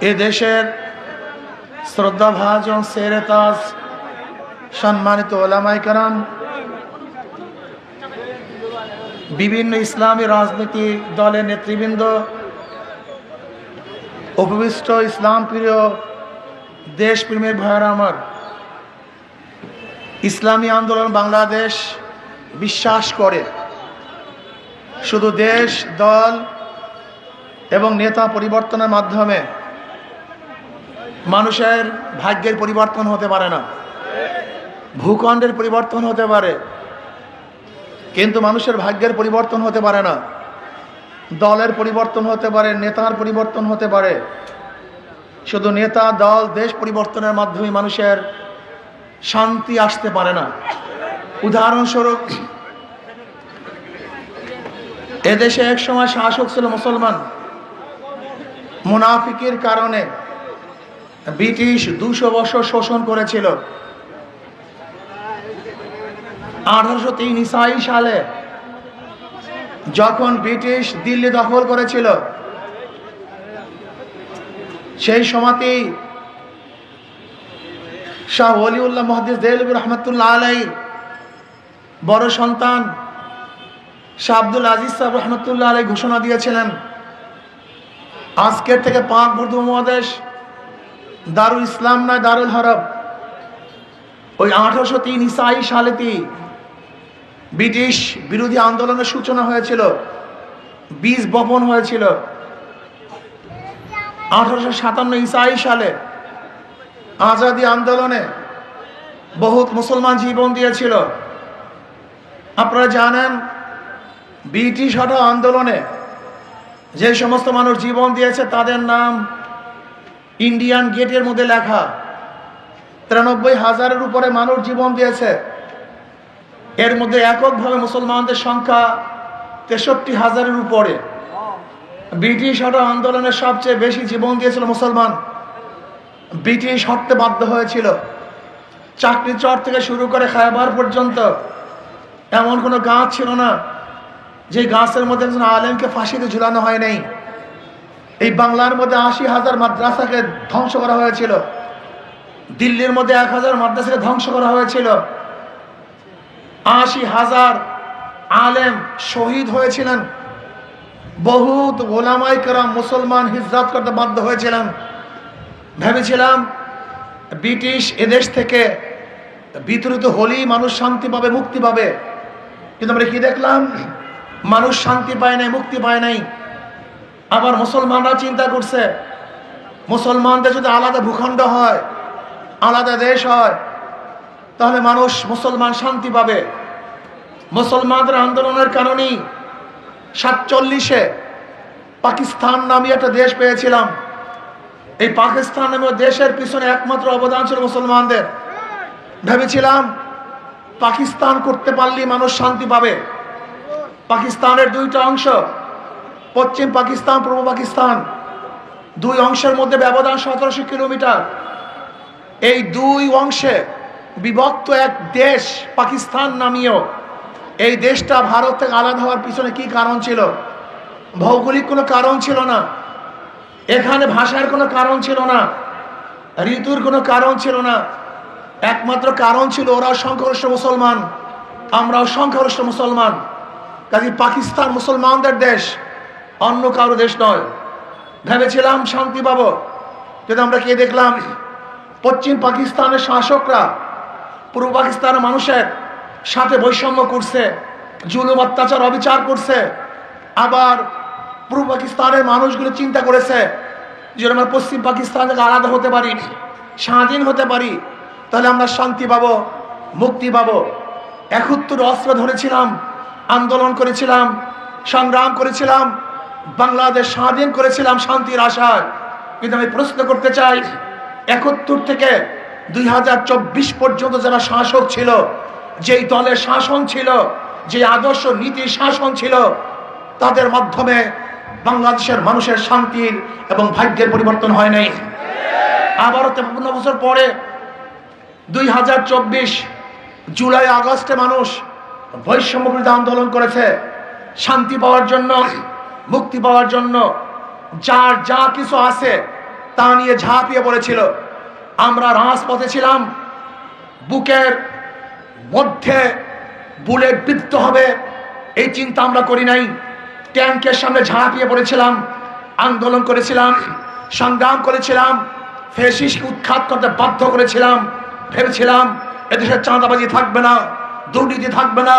এ দেশের শ্রদ্ধাভাজন সেরে তাজ সম্মানিত ওলামায়ে কেরাম, বিভিন্ন ইসলামী রাজনৈতিক দলের নেতৃবৃন্দ, উপবিষ্ট ইসলাম প্রিয় দেশপ্রেমের ভাইয়েরা আমার, ইসলামী আন্দোলন বাংলাদেশ বিশ্বাস করে শুধু দেশ, দল এবং নেতা পরিবর্তনের মাধ্যমে মানুষের ভাগ্যের পরিবর্তন হতে পারে না। ভূখণ্ডের পরিবর্তন হতে পারে, কিন্তু মানুষের ভাগ্যের পরিবর্তন হতে পারে না। দলের পরিবর্তন হতে পারে, নেতার পরিবর্তন হতে পারে, শুধু নেতা, দল, দেশ পরিবর্তনের মাধ্যমে মানুষের শান্তি আসতে পারে না। উদাহরণস্বরূপ, এদেশে এক সময় শাসক ছিল মুসলমান। মুনাফিকের কারণে ব্রিটিশ 200 বছর শোষণ করেছিল। 1803 সালে যখন ব্রিটিশ দিল্লি দখল করেছিল, সেই সময়তেই শাহ ওলিউল্লাহ মুহাদ্দিস দেহলভী রহমাতুল্লাহ আলাইহির বড় সন্তান শাহ আব্দুল আজিজ সাহেব রহমাতুল্লাহ আলাইহি ঘোষণা দিয়েছিলেন, আজকের থেকে পাক বর্ধ মহাদেশ দারুল ইসলাম নয়, দারুল হরব। ওই 1803 সালেতেই ব্রিটিশ বিরোধী আন্দোলনের সূচনা হয়েছিল, বীজ বপন হয়েছিল। 1857 সালে আজাদি আন্দোলনে বহুত মুসলমান জীবন দিয়েছিল। আপনারা জানেন, ব্রিটিশ হটাও আন্দোলনে যে সমস্ত মানুষ জীবন দিয়েছে তাদের নাম ইন্ডিয়ান গেটের মধ্যে লেখা। 93,000-এর উপরে মানুষ জীবন দিয়েছে। এর মধ্যে এককভাবে মুসলমানদের সংখ্যা 63,000-এর উপরে। ব্রিটিশ হটাও আন্দোলনে সবচেয়ে বেশি জীবন দিয়েছিল মুসলমান। ব্রিটিশ হটতে বাধ্য হয়েছিল। চাকরি চর থেকে শুরু করে খায়বার পর্যন্ত এমন কোনো গাছ ছিল না যে গাছের মধ্যে একজন আলেমকে ফাঁসিতে ঝুলানো হয় নাই। এই বাংলার মধ্যে 80,000 মাদ্রাসাকে ধ্বংস করা হয়েছিল। দিল্লির মধ্যে 1,000 মাদ্রাসাকে ধ্বংস করা হয়েছিল। 80,000 আলেম শহীদ হয়েছিলেন। বহুত ওলামায়ে কেরাম মুসলমান হিজরত করতে বাধ্য হয়েছিলেন। ভেবেছিলাম ব্রিটিশ এদেশ থেকে বিতাড়িত হলেই মানুষ শান্তি পাবে, মুক্তি পাবে, কিন্তু আমরা কি দেখলাম? মানুষ শান্তি পায় নাই, মুক্তি পায় নাই। আবার মুসলমানরা চিন্তা করছে, মুসলমানদের যদি আলাদা ভূখণ্ড হয়, আলাদা দেশ হয়, তাহলে মানুষ, মুসলমান শান্তি পাবে। মুসলমানদের আন্দোলনের কারণেই 47-এ পাকিস্তান নামে একটা দেশ পেয়েছিলাম। এই পাকিস্তান নামে দেশের পিছনে একমাত্র অবদান ছিল মুসলমানদের। ভেবেছিলাম পাকিস্তান করতে পারলেই মানুষ শান্তি পাবে। পাকিস্তানের 2টা অংশ, পশ্চিম পাকিস্তান, পূর্ব পাকিস্তান, 2 অংশের মধ্যে ব্যবধান 1700 কিলোমিটার। এই 2 অংশে বিভক্ত এক দেশ পাকিস্তান নামীয় এই দেশটা ভারত থেকে আলাদা হওয়ার পিছনে কি কারণ ছিল? ভৌগোলিক কোনো কারণ ছিল না, এখানে ভাষার কোনো কারণ ছিল না, ঋতুর কোনো কারণ ছিল না। একমাত্র কারণ ছিল ওরাও সংখ্যাগরিষ্ঠ মুসলমান, আমরাও সংখ্যাগরিষ্ঠ মুসলমান। কাজে পাকিস্তান মুসলমানদের দেশ, অন্য কারো দেশ নয়। ভেবেছিলাম শান্তি পাবো, কিন্তু আমরা কি দেখলাম? পশ্চিম পাকিস্তানের শাসকরা পূর্ব পাকিস্তানের মানুষের সাথে বৈষম্য করছে, জুলুম, অত্যাচার, অবিচার করছে। আবার পূর্ব পাকিস্তানের মানুষগুলো চিন্তা করেছে যে আমরা পশ্চিম পাকিস্তান থেকে আলাদা হতে পারি, স্বাধীন হতে পারি, তাহলে আমরা শান্তি পাবো, মুক্তি পাবো। 71 অস্ত্র ধরেছিলাম, আন্দোলন করেছিলাম, সংগ্রাম করেছিলাম, বাংলাদেশ স্বাধীন করেছিলাম শান্তির আশায়। কিন্তু আমি প্রশ্ন করতে চাই, 71 থেকে 2024 পর্যন্ত যারা শাসক ছিল, যেই দলের শাসন ছিল, যে আদর্শ নীতি শাসন ছিল, তাদের মাধ্যমে বাংলাদেশের মানুষের শান্তির এবং ভাগ্যের পরিবর্তন হয় নাই। আবারও 53 বছর পরে 2024 জুলাই আগস্টে মানুষ বৈষম্য বিরোধী আন্দোলন করেছে, শান্তি পাওয়ার জন্য, মুক্তি পাওয়ার জন্য। যার যা কিছু আছে তা নিয়ে ঝাঁপিয়ে পড়েছিল। আমরা রাজপথে ছিলাম, বুকের মধ্যে বুলেট বিদ্ধ হবে এই চিন্তা আমরা করি নাই। ট্যাঙ্কের সামনে ঝাঁপিয়ে পড়েছিলাম, আন্দোলন করেছিলাম, সংগ্রাম করেছিলাম, ফ্যাসিস্টকে উৎখাত করতে বাধ্য করেছিলাম। ভেবেছিলাম এদেশে চাঁদাবাজি থাকবে না, দুর্নীতি থাকবে না,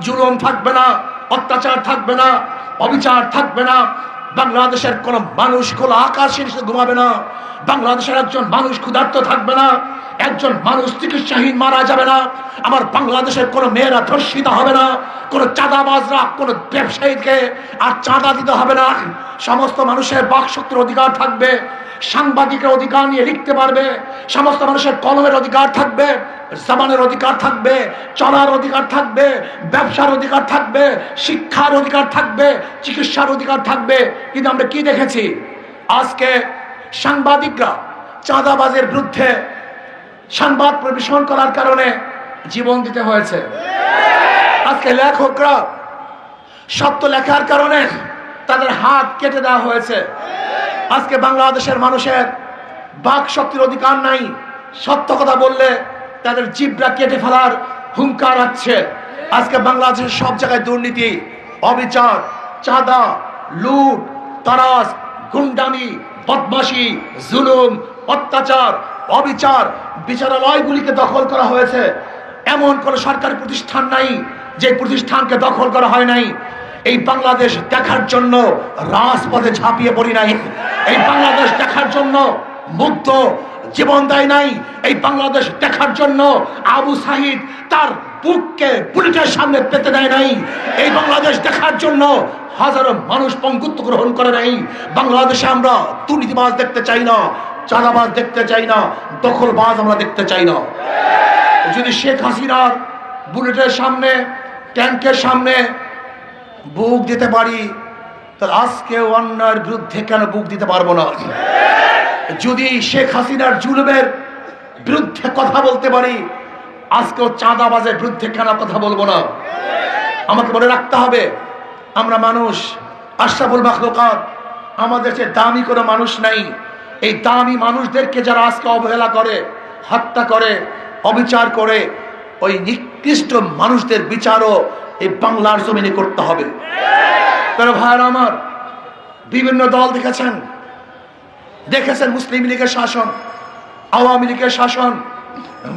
জুলুম থাকবে না, অত্যাচার থাকবে না, অবিচার থাকবে না। বাংলাদেশের কোন মানুষ খোলা আকাশের নিচে ঘুমাবে না, বাংলাদেশের একজন মানুষ ক্ষুধার্ত থাকবে না, একজন মানুষ চিকিৎসাহীন মারা যাবে না, আমার বাংলাদেশের কোন মেয়েরা ধর্ষিত হবে না, কোন চাঁদাবাজরা কোন ব্যবসায়ীকে আর চাঁদা দিতে হবে না। সমস্ত মানুষের বাকশক্তির অধিকার থাকবে, সাংবাদিকের অধিকার নিয়ে লিখতে পারবে, সমস্ত মানুষের কলমের অধিকার থাকবে, জবানের অধিকার থাকবে, চলার অধিকার থাকবে, ব্যবসার অধিকার থাকবে, শিক্ষার অধিকার থাকবে, চিকিৎসার অধিকার থাকবে। কিন্তু আমরা কি দেখেছি? আজকে সাংবাদিকরা চাঁদাবাজের বিরুদ্ধে সংবাদ পরিবেশন করার কারণে জীবন দিতে হয়েছে। আজকে লেখকরা সত্য লেখার কারণে তাদের হাত কেটে দেওয়া হয়েছে। আজকে বাংলাদেশের মানুষের বাক শক্তির অধিকার নাই, সত্য কথা বললে তাদের জিহ্বা কেটে ফেলার হুঙ্কার আছে। আজকে বাংলাদেশের সব জায়গায় দুর্নীতি, অবিচার, চাঁদা, লুট, তারাস, গুন্ডামি, বদমাশি, জুলুম, অত্যাচার, অবিচার, বিচারালয়গুলিকে দখল করা হয়েছে। এমন কোন সরকারি প্রতিষ্ঠান নাই যে প্রতিষ্ঠানকে দখল করা হয় নাই। এই বাংলাদেশ দেখার জন্য রাজপথে ঝাঁপিয়ে পড়ি নাই, এই বাংলাদেশ দেখার জন্য মুগ্ধ জীবন দেয় নাই, এই বাংলাদেশ দেখার জন্য আবু সাহিদ তার বুককে বুলেটের সামনে পেতে দেয় নাই, এই বাংলাদেশ দেখার জন্য হাজারো মানুষ পঙ্গুত্ব গ্রহণ করে নাই। বাংলাদেশে আমরা দুর্নীতিবাজ দেখতে চাই না, চাঁদাবাজ দেখতে চাই না, দখলবাজ আমরা দেখতে চাই না। যদি শেখ হাসিনার বুলেটের সামনে, ট্যাঙ্কের সামনে বুক দিতে পারি, তাহলে আজকে অন্যায়ের বিরুদ্ধে কেন বুক দিতে পারবো না? যদি শেখ হাসিনার জুলুমের বিরুদ্ধে কথা বলতে পারি, আজকেও চাঁদাবাজের বিরুদ্ধে কেন কথা বলবো না? আমাকে মনে রাখতে হবে, আমরা মানুষ, আশরাফুল মাখলুকাত, আমাদের চেয়ে দামি কোনো মানুষ নাই। এই দামি মানুষদেরকে যারা আজকে অবহেলা করে, হত্যা করে, অবিচার করে, ওই নিকৃষ্ট মানুষদের বিচারও এই বাংলার জমিনে করতে হবে। কারণ ভাইরা আমার, বিভিন্ন দল দেখেছেন মুসলিম লীগের শাসন, আওয়ামী লীগের শাসন,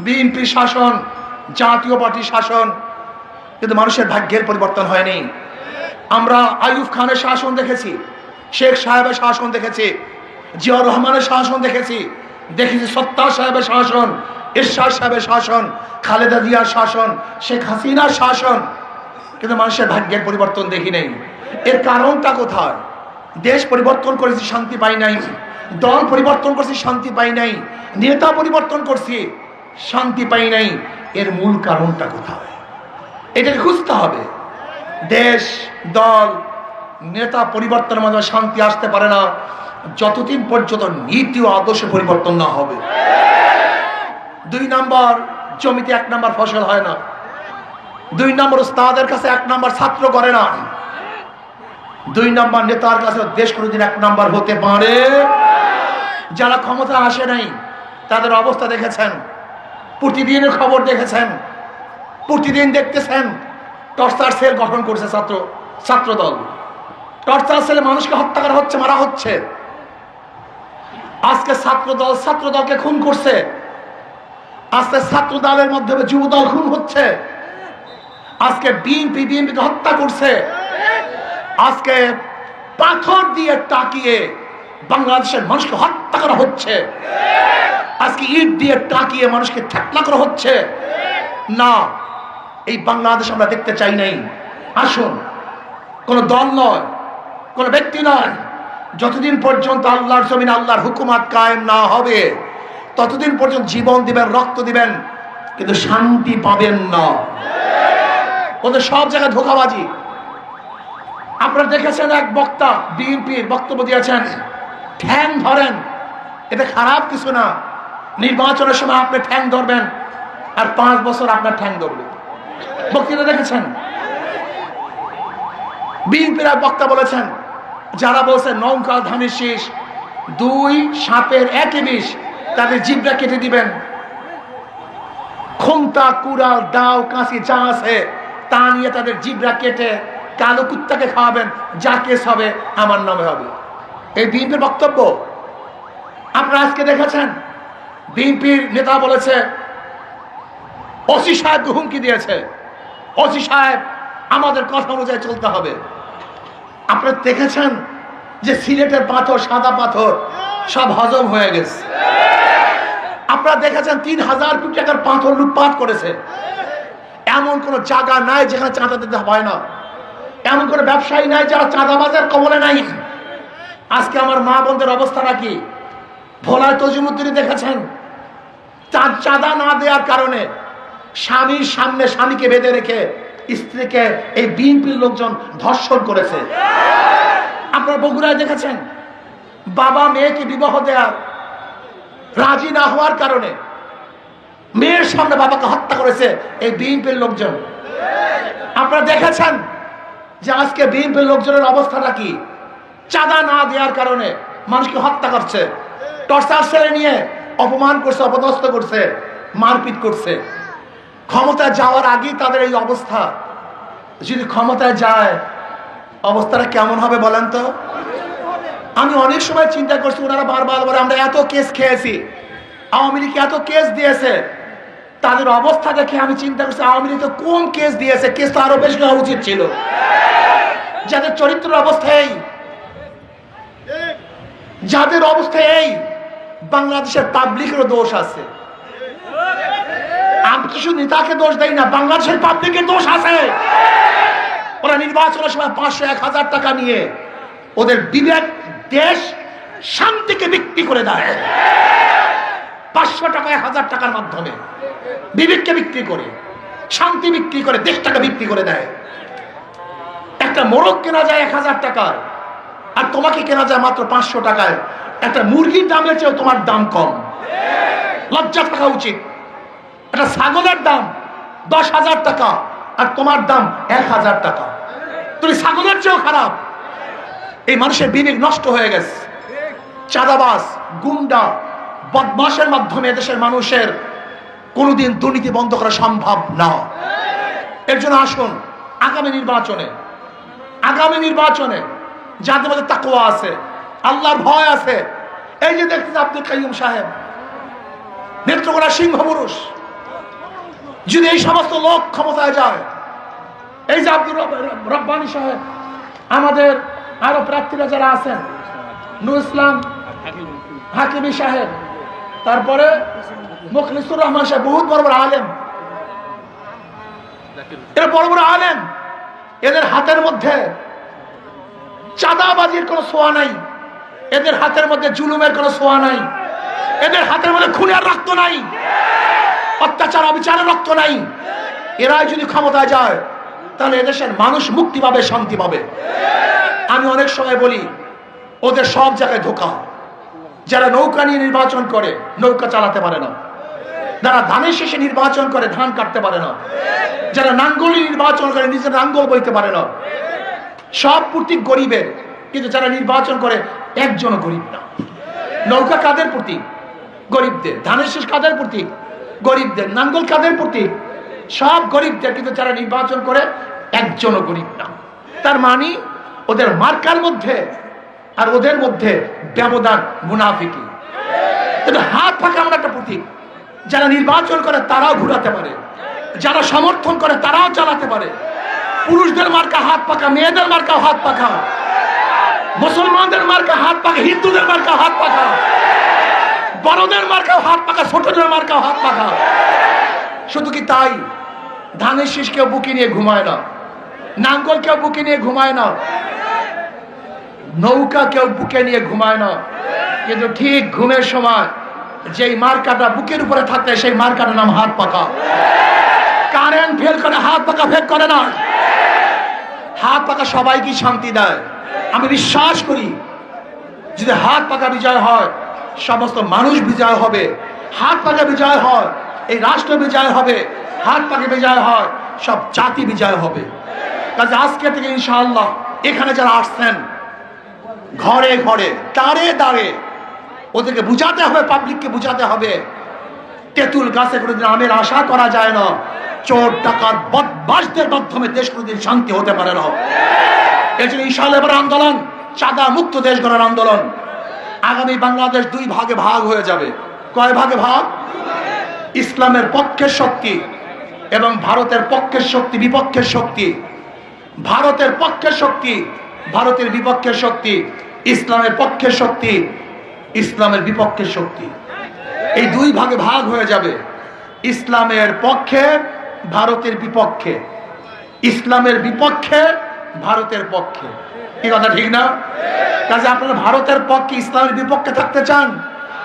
বিএনপি শাসন, জাতীয় পার্টির শাসন, কিন্তু মানুষের ভাগ্যের পরিবর্তন হয়নি। আমরা আইয়ুব খানের শাসন দেখেছি, শেখ সাহেবের শাসন দেখেছি, জিয়াউর রহমানের শাসন দেখেছি, সত্তার সাহেবের শাসন, এরশাদ সাহেবের শাসন, খালেদা জিয়ার শাসন, শেখ হাসিনার শাসন, কিন্তু মানুষের ভাগ্যের পরিবর্তন দেখি নেই। এর কারণটা কোথায়? দেশ পরিবর্তন করেছি, শান্তি পাই নাই, দল পরিবর্তন করছি, শান্তি পাই নাই, নেতা পরিবর্তন করছি, শান্তি পাই নাই। এর মূল কারণটা কোথায়? এটাকে খুঁজতে হবে। দেশ, দল, নেতা পরিবর্তনের মাধ্যমে শান্তি আসতে পারে না যতদিন পর্যন্ত নীতি ও আদর্শ পরিবর্তন না হবে। 2 নম্বর, জমিতে 1 নম্বর ফসল হয় না। 2 নম্বর, উস্তাদের কাছে 1 নম্বর ছাত্র করে না। 2 নম্বর, নেতার কাছে দেশ কোনোদিন 1 নম্বর হতে পারে। যারা ক্ষমতা আসে নাই তাদের অবস্থা দেখেছেন, প্রতিদিনের খবর দেখেছেন, প্রতিদিন দেখতেছেন টর্চার সেল গঠন করছে ছাত্রদল। টর্চার সেলে মানুষকে হত্যা করা হচ্ছে, মারা হচ্ছে। আজকে ছাত্রদলকে খুন করছে, আজকে ছাত্র দলের মাধ্যমে যুবদল খুন হচ্ছে, আজকে বিএনপিকে হত্যা করছে, আজকে পাথর দিয়ে টাকিয়ে বাংলাদেশের মানুষকে হত্যা করা হচ্ছে, আজকে ইট দিয়ে টাকিয়ে মানুষকে ঠেকলা করা হচ্ছে। না, এই বাংলাদেশ আমরা দেখতে চাই নাই। আসুন, কোন দল নয়, কোন ব্যক্তি নয়, যতদিন পর্যন্ত আল্লাহর জমিনে আল্লাহর হুকুমত কায়েম না হবে ততদিন পর্যন্ত জীবন দিবেন, রক্ত দিবেন, কিন্তু শান্তি পাবেন না। ওদের সব জায়গায় ধোঁকাবাজি। আপনারা দেখেছেন এক বক্তা বিএনপির বক্তব্য দিয়েছেন, ঠ্যাং ধরেন, এটা খারাপ কিছু না। নির্বাচনের সময় আপনি ঠ্যাং ধরবেন আর 5 বছর আপনার ঠ্যাং ধরবে। বক্তৃতা দেখেছেন? বিএনপির এক বক্তা বলেছেন, যারা বলছে নৌকা ধানের শীষ, দুই সাপের একই বিষ, তাদের জিভটা কেটে দিবেন। খুন্তা, কুড়াল, দাও, কাঁচি যা আছে তা নিয়ে তাদের জিভটা কেটে কালো কুত্তাকে খাওয়াবেন, যা কেস হবে আমার নামে হবে। এই বিএনপির বক্তব্য। আপনারা আজকে দেখেছেন বিএনপির নেতা বলেছে, ওসি সাহেব হুমকি দিয়েছে, ওসি সাহেব আমাদের কথা অনুযায়ী চলতে হবে। আপনারা দেখেছেন যে সিলেটের পাথর, সাদা পাথর সব হজম হয়ে গেছে। আপনারা দেখেছেন 3000 কোটি টাকার পাথর লুটপাট করেছে। এমন কোন জায়গা নাই যেখানে চাঁদা দিতে হয় না, এমন কোন ব্যবসায়ী নাই যারা চাঁদাবাজের কবলে নাই। আজকে আমার মা বোনদের অবস্থাটা কি? ভোলায় তজিমুদ্দিন দেখেছেন, চাঁদা না দেওয়ার কারণে স্বামীর সামনে স্বামীকে বেঁধে রেখে স্ত্রীকে এই বিএনপির লোকজন ধর্ষণ করেছে। আপনারা বগুড়ায় দেখেছেন, বাবা মেয়েকে বিবাহ দেওয়ার রাজি না হওয়ার কারণে মেয়ের সামনে বাবাকে হত্যা করেছে এই বিএনপির লোকজন। আপনারা দেখেছেন যে আজকে বিএনপির লোকজনের অবস্থাটা কি? চাঁদা না দেওয়ার কারণে মানুষকে হত্যা করছে, টর্চার সেলে নিয়ে অপমান করছে, অপদস্থ করছে, মারপিট করছে। ক্ষমতায় যাওয়ার আগেই তাদের এই অবস্থা। যদি ক্ষমতায় যায় অবস্থাটা কেমন হবে বলেন তো? আমি অনেক সময় চিন্তা করছি, ওনারা বারবার বলে আমরা এত কেস খেয়েছি, আওয়ামী লীগ এত কেস দিয়েছে। তাদের অবস্থা দেখে আমি চিন্তা করছি, আওয়ামী লীগ তো কোন কেস দিয়েছে, কেস তো আরো বেশি হওয়া উচিত ছিল। যাদের চরিত্রের অবস্থা এই, যাদের অবস্থা এই, বাংলাদেশের পাবলিকেরও দোষ আছে। আমি কিছু নেতাকে দোষ দেই না, বাংলাদেশের পাবলিকের দোষ আছে। ওরা নির্বাচনের সময় 500-1000 টাকা নিয়ে ওদের বিবেক, দেশ, শান্তিকে বিক্রি করে দেয়। 500 টাকা 1000 টাকার মাধ্যমে বিবেককে বিক্রি করে, শান্তি বিক্রি করে, দেশটাকে বিক্রি করে দেয়। একটা মোরগ কেনা যায় 1000 টাকায়, আর তোমাকে কেনা যায় মাত্র 500 টাকায়। একটা মুরগির দামের চেয়েও তোমার দাম কম। লজ্জা থাকা উচিত। একটা ছাগলের দাম 10,000 টাকা, আর তোমার দাম 1000 টাকা। তুমি ছাগলের চেয়েও খারাপ। এই মানুষের বিবেক নষ্ট হয়ে গেছে। চাঁদাবাজ, গুন্ডা, বদমাশের মাধ্যমে দেশের মানুষের কোনোদিন দুর্নীতি বন্ধ করা সম্ভব না। এর জন্য আসুন আগামী নির্বাচনে যাদের মধ্যে তাকওয়া আছে, আল্লাহর ভয় আছে, এই যে দেখতেন আব্দুল কাইয়ুম সাহেব, নেত্রকোনা সিংহ পুরুষ, যদি এই সমস্ত লোক ক্ষমতায় যায়, এই যে আব্দুর রব্বানী সাহেব, আমাদের আরো প্রার্থীরা যারা আছেন, নুর ইসলাম হাকিমি সাহেব, তারপরে মুখলিসুর রহমান সাহেব, বহুত বড় বড় আলেম, এরা বড় বড় আলেম। এদের হাতের মধ্যে চাঁদাবাজির কোনো ছোঁয়া নাই, এদের হাতের মধ্যে জুলুমের কোনো ছোঁয়া নাই, এদের হাতের মধ্যে খুনের রক্ত নাই, অত্যাচার অবিচারের রক্ত নাই। এরাই যদি ক্ষমতায় যায় তাহলে এদেশের মানুষ মুক্তি পাবে, শান্তি পাবে। আমি অনেক সময় বলি ওদের সব জায়গায় ধোঁকা। যারা নৌকা নিয়ে নির্বাচন করে নৌকা চালাতে পারে না, যারা ধানের শেষে নির্বাচন করে ধান কাটতে পারে না, যারা নাঙ্গল নির্বাচন করে নিজের নাঙ্গল বইতে পারে না। সব প্রতীক গরিবের, কিন্তু যারা নির্বাচন করে একজনও গরিব না। নৌকা কাদের প্রতীক? গরিবদের। ধানের শেষ কাদের প্রতীক? গরিবদের। নাঙ্গল কাদের প্রতীক? সব গরিবদের, কিন্তু যারা নির্বাচন করে একজনও গরিব না। তার মানে ওদের মার্কার মধ্যে আর ওদের মধ্যে ব্যবধান মুনাফিকি। কিন্তু হাত ফাঁকা এমন একটা প্রতীক, যারা নির্বাচন করে তারাও ঘুরাতে পারে, যারা সমর্থন করে তারাও চালাতে পারে। পুরুষদের মার্কা হাত পাকা, মেয়েদের মার্কা হাত পাকা, মুসলমানদের মার্কা হাত পাকা, হিন্দুদের মার্কা হাত পাকা, বড়দের মার্কাও হাত পাকা, ছোটদের মার্কাও হাত পাকা। শুধু কি তাই? ধানের শীষ কেউ বুকে নিয়ে ঘুমায় না, নাঙ্গল কেউ বুকে নিয়ে ঘুমায় না, নৌকা কেউ বুকে নিয়ে ঘুমায় না। কিন্তু ঠিক ঘুমের সময় যেই মার্কাটা বুকের উপরে থাকতে, সেই মার্কাটার নাম হাত পাকা। কারেন্ট ফেল করে, হাত পাকা ফেল করে না। হাত পাকা সবাইকে শান্তি দেয়। আমি বিশ্বাস করি যদি হাত পাকা বিজয় হয়, সমস্ত মানুষ বিজয় হবে। হাত পাকা বিজয় হয়, এই রাষ্ট্র বিজয় হবে। হাত পাকা বিজয় হয়, সব জাতি বিজয় হবে। কাজে আজকে থেকে ইনশাআল্লাহ এখানে যারা আসছেন, ঘরে ঘরে, দাঁড়ে দাঁড়ে ওদেরকে বুঝাতে হবে, পাবলিককে বুঝাতে হবে তেঁতুল গাছে কোনোদিন আমের আশা করা যায় না, চোর ডাকাত বদমাশদের মাধ্যমে দেশ কোনোদিন শান্তি হতে পারে না। এই জন্য ইনশাআল্লাহ এবার আন্দোলন চাঁদা মুক্ত দেশ গড়ার আন্দোলন। আগামী বাংলাদেশ দুই ভাগে ভাগ হয়ে যাবে। কয় ভাগে ভাগ? ইসলামের পক্ষের শক্তি এবং ভারতের পক্ষের শক্তি, বিপক্ষের শক্তি। ভারতের পক্ষের শক্তি, ভারতের বিপক্ষের শক্তি, ইসলামের পক্ষের শক্তি, ইসলামের বিপক্ষের শক্তি। এই দুই ভাগে ভাগ হয়ে যাবে। ইসলামের পক্ষে, ভারতের বিপক্ষে, ইসলামের বিপক্ষে, ভারতের পক্ষে। কি কথা ঠিক না? কাজে আপনারা ভারতের পক্ষে ইসলামের বিপক্ষে থাকতে চান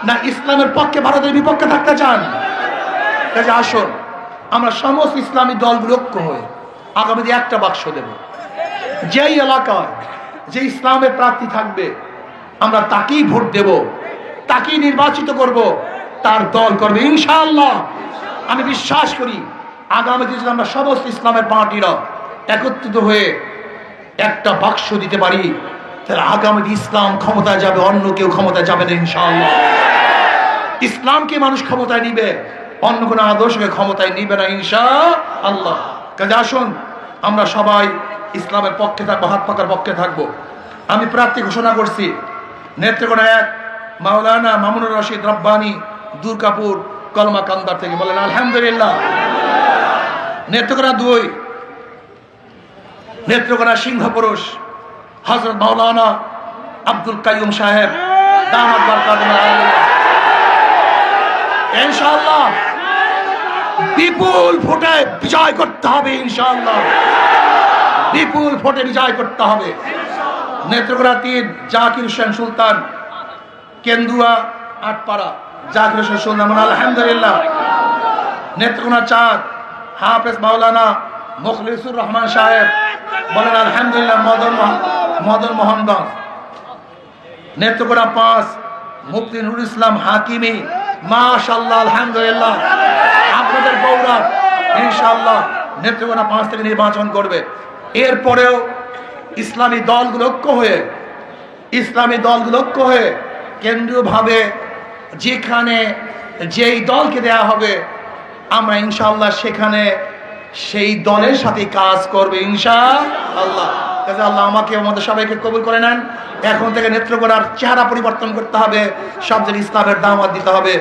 না ইসলামের পক্ষে ভারতের বিপক্ষে থাকতে চান? কাজে আসুন আমরা সমস্ত ইসলামী দলগুলো ঐক্য হয়ে আগামী একটা বাক্স দেব। যেই এলাকায় যে ইসলামের প্রার্থী থাকবে আমরা তাকেই ভোট দেব, তাকেই নির্বাচিত করব, তার দল করবে ইনশাআল্লাহ। আমি বিশ্বাস করি আগামী দিনে আমরা সমস্ত ইসলামের পার্টিরা একত্রিত হয়ে একটা বাক্স দিতে পারি, তাহলে আগামী ইসলাম ক্ষমতায় যাবে, অন্য কেউ ক্ষমতায় যাবে না ইনশাআল্লাহ। ইসলামকে মানুষ ক্ষমতায় নিবে, অন্য কোনো আদর্শকে ক্ষমতায় নিবে না ইনশাআল্লাহ। কাজে আসুন আমরা সবাই ইসলামের পক্ষে থাকবো, হাত পাকার পক্ষে থাকবো। আমি প্রার্থী ঘোষণা করছি নেত্রকোনা 1 মাওলানা মামুনুর রশিদ রব্বানী দুর্গাপুর কলমা কান্দার থেকে। বলেন আলহামদুলিল্লাহ। নেত্রকোনা 2 নেত্রকোনা সিংহপুরুষ হযরত মাওলানা আব্দুল কাইয়ুম সাহেব দামাত বরকাতুহুল আলিয়া। ইনশাআল্লাহ বিপুল ভোটে বিজয় করতে হবে ইনশাআল্লাহ, বিপুল ভোটে বিজয় করতে হবে। নেত্রকোনা 3 জাকির হোসেন সুলতান কেন্দুয়া 8পাড়া জাকির হোসেন সুলতান। আলহামদুলিল্লাহ। নেত্রকোনা 4 হাফেজ মাওলানা মুখলিসুর রহমান সাহেব। বলেন আলহামদুলিল্লাহ। মদন মোহনগঞ্জ। নেত্রকোনা 5 মুফতি নুরুল ইসলাম হাকিমি। মাশাআল্লাহ আলহামদুলিল্লাহ। আপনাদের গৌরব ইনশাআল্লাহ নেত্রকোনা 5 থেকে নির্বাচন করবে। এরপরেও ইসলামী দলগুলো ঐক্য হয়ে কেন্দ্রীয়ভাবে যেখানে যেই দলকে দেয়া হবে আমরা ইনশাআল্লাহ সেখানে সেই দলের সাথে কাজ করবে ইনশাআল্লাহ। কাজে আল্লাহ আমাকে আমাদের সবাইকে কবুল করে নেন। এখন থেকে নেত্রকোনার চেহারা পরিবর্তন করতে হবে, সব জায়গায় ইসলামের দাওয়াত দিতে হবে।